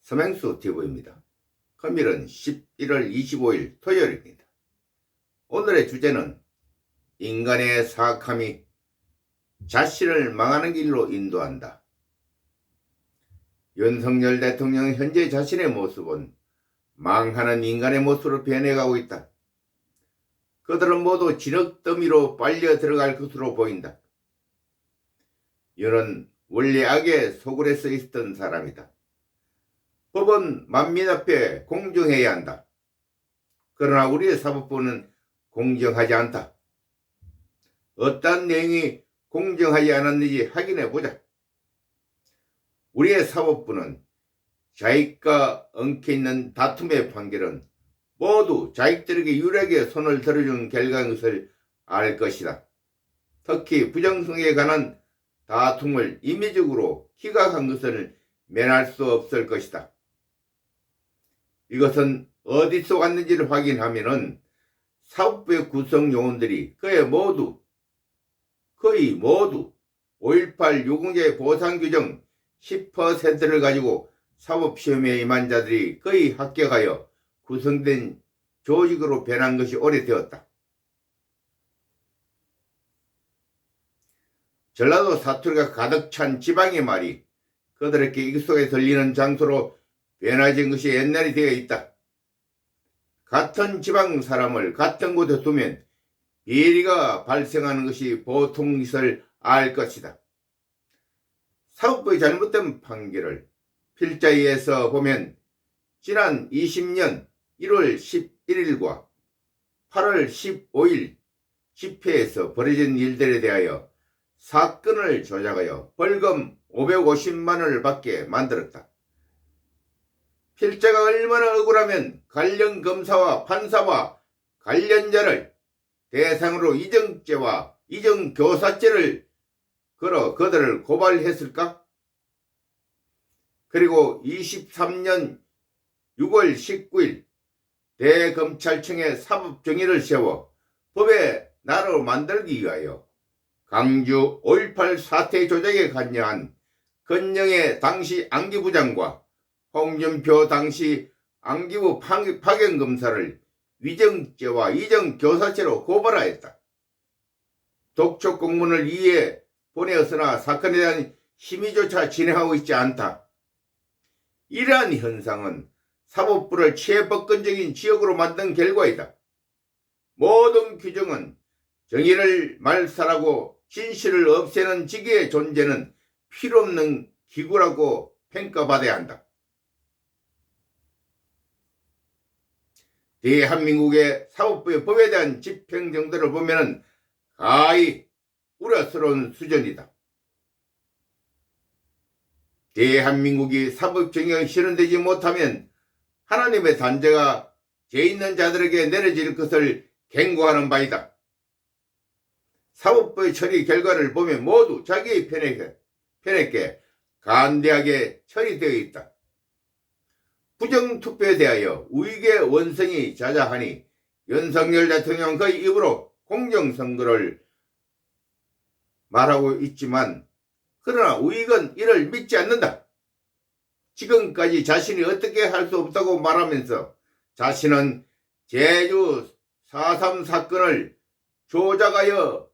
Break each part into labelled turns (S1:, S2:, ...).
S1: 서맹수 TV입니다. 금일은 11월 25일 토요일입니다. 오늘의 주제는 인간의 사악함이 자신을 망하는 길로 인도한다. 윤석열 대통령 현재 자신의 모습은 망하는 인간의 모습으로 변해가고 있다. 그들은 모두 진흙더미로 빨려 들어갈 것으로 보인다. 윤은 원래 악의 소굴에 서 있던 사람이다. 법은 만민 앞에 공정해야 한다. 그러나 우리의 사법부는 공정하지 않다. 어떤 내용이 공정하지 않았는지 확인해보자. 우리의 사법부는 자익과 엉켜있는 다툼의 판결은 모두 자익들에게 유리하게 손을 들어준 결과인 것을 알 것이다. 특히 부정성에 관한 다툼을 임의적으로 기각한 것을 면할 수 없을 것이다. 이것은 어디서 왔는지를 확인하면은 사법부의 구성 요원들이 거의 모두 5.18 유공자의 보상 규정 10%를 가지고 사법시험에 임한 자들이 거의 합격하여 구성된 조직으로 변한 것이 오래되었다. 전라도 사투리가 가득 찬 지방의 말이 그들에게 익숙하게 들리는 장소로 변화진 것이 옛날이 되어 있다. 같은 지방 사람을 같은 곳에 두면 비리가 발생하는 것이 보통이것을 알 것이다. 사법부의 잘못된 판결을 필자위에서 보면 지난 20년 1월 11일과 8월 15일 집회에서 벌어진 일들에 대하여 사건을 조작하여 벌금 550만 원을 받게 만들었다. 필자가 얼마나 억울하면 관련 검사와 판사와 관련자를 대상으로 이정죄와 이정교사죄를 걸어 그들을 고발했을까? 그리고 23년 6월 19일 대검찰청에 사법정의를 세워 법의 나라로 만들기 위하여 강주 5.18 사태 조작에 관여한 건영의 당시 안기부장과 홍준표 당시 안기부 파견검사를 위정죄와 이정교사죄로 고발하였다. 독촉 공문을 이에 보내었으나 사건에 대한 심의조차 진행하고 있지 않다. 이러한 현상은 사법부를 최법권적인 지역으로 만든 결과이다. 모든 규정은 정의를 말살하고 진실을 없애는 직위의 존재는 필요없는 기구라고 평가받아야 한다. 대한민국의 사법부의 법에 대한 집행 정도를 보면 가히 우려스러운 수준이다. 대한민국이 사법정의가 실현되지 못하면 하나님의 단죄가 죄 있는 자들에게 내려질 것을 경고하는 바이다. 사법부의 처리 결과를 보면 모두 자기의 편에게 간대하게 처리되어 있다. 부정투표에 대하여 우익의 원성이 자자하니 윤석열 대통령 그 입으로 공정선거를 말하고 있지만 그러나 우익은 이를 믿지 않는다. 지금까지 자신이 어떻게 할 수 없다고 말하면서 자신은 제주 4.3 사건을 조작하여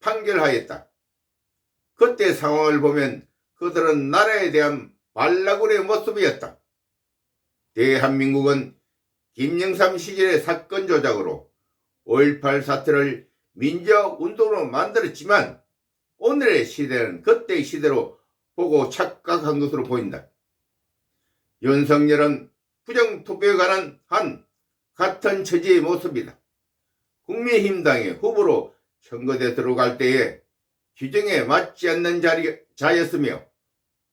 S1: 판결하였다. 그때 상황을 보면 그들은 나라에 대한 반라군의 모습이었다. 대한민국은 김영삼 시절의 사건 조작으로 5.18 사태를 민주화운동으로 만들었지만 오늘의 시대는 그때의 시대로 보고 착각한 것으로 보인다. 윤석열은 부정투표에 관한 같은 처지의 모습이다. 국민의힘당의 후보로 선거대 들어갈 때에 규정에 맞지 않는 자였으며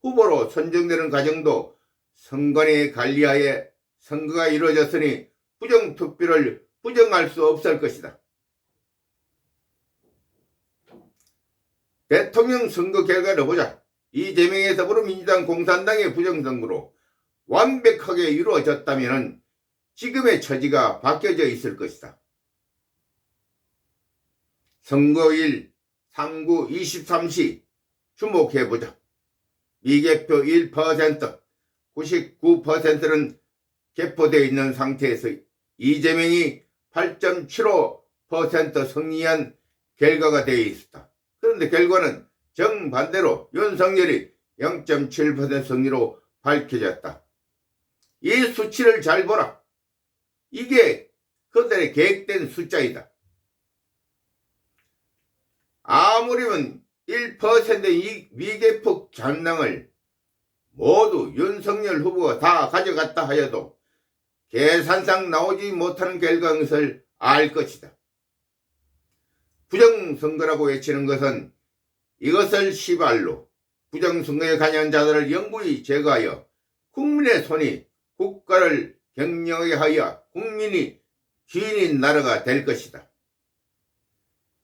S1: 후보로 선정되는 과정도 선관위 관리하에 선거가 이루어졌으니 부정투표를 부정할 수 없을 것이다. 대통령 선거 결과를 보자. 이재명의 더불어민주당 공산당의 부정선거로 완벽하게 이루어졌다면 지금의 처지가 바뀌어져 있을 것이다. 선거일 3구 23시 주목해보자. 미개표 1%, 99%는 개포되어 있는 상태에서 이재명이 8.75% 승리한 결과가 되어 있었다. 그런데 결과는 정반대로 윤석열이 0.7% 승리로 밝혀졌다. 이 수치를 잘 보라. 이게 그들의 계획된 숫자이다. 아무리면 1%의 미개폭 전당을 모두 윤석열 후보가 다 가져갔다 하여도 계산상 나오지 못하는 결과인 것을 알 것이다. 부정선거라고 외치는 것은 이것을 시발로 부정선거에 관여한 자들을 영구히 제거하여 국민의 손이 국가를 경영하게 하여 국민이 주인인 나라가 될 것이다.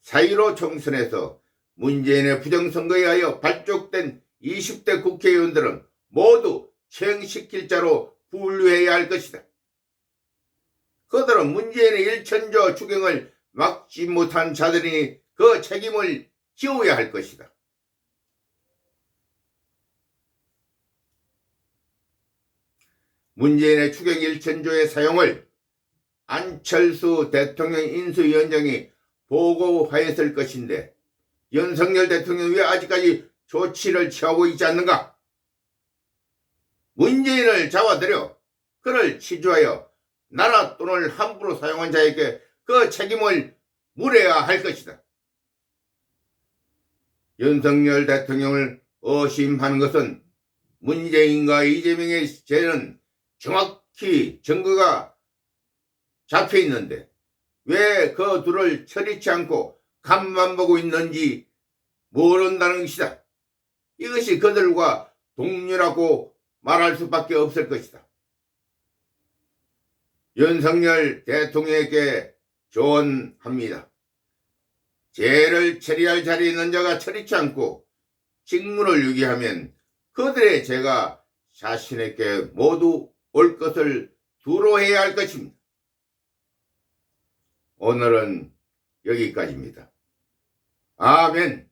S1: 4.15 총선에서 문재인의 부정선거에 하여 발족된 20대 국회의원들은 모두 처형시킬 자로 분류해야 할 것이다. 그들은 문재인의 1천조 추경을 막지 못한 자들이니 그 책임을 지어야 할 것이다. 문재인의 추경 1천조의 사용을 안철수 대통령 인수위원장이 보고하였을 것인데 윤석열 대통령이 왜 아직까지 조치를 취하고 있지 않는가? 문재인을 잡아들여 그를 치주하여 나라 돈을 함부로 사용한 자에게 그 책임을 물어야 할 것이다. 윤석열 대통령을 의심하는 것은 문재인과 이재명의 죄는 정확히 증거가 잡혀 있는데 왜 그 둘을 처리치 않고 간만 보고 있는지 모른다는 것이다. 이것이 그들과 동료라고 말할 수밖에 없을 것이다. 윤석열 대통령에게 조언합니다. 죄를 처리할 자리에 있는 자가 처리치 않고 직무를 유기하면 그들의 죄가 자신에게 모두 올 것을 두려워해야 할 것입니다. 오늘은 여기까지입니다. 아멘.